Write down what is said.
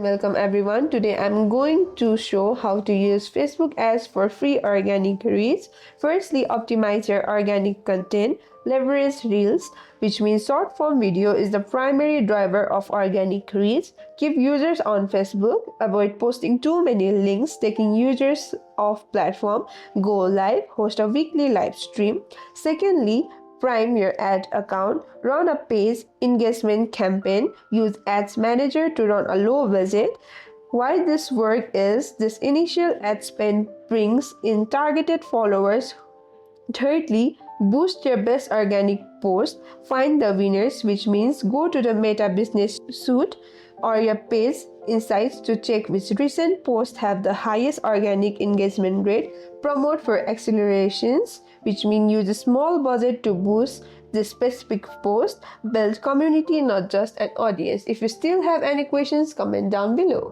Welcome everyone. Today I'm going to show how to use Facebook ads for free organic reach. Firstly, optimize your organic content. Leverage Reels, which means short form video, is the primary driver of organic reach. Keep users on Facebook. Avoid posting too many links, taking users off platform. Go live. Host a weekly live stream. Secondly, prime your ad account, run a paid engagement campaign, use Ads Manager to run a low budget. Why this work is this initial ad spend brings in targeted followers. Thirdly, boost your best organic post. Find the winners, which means go to the Meta Business Suite or your page insights to check which recent posts have the highest organic engagement rate. Promote for accelerations, which means use a small budget to boost the specific post. Build community, not just an audience. If you still have any questions, comment down below.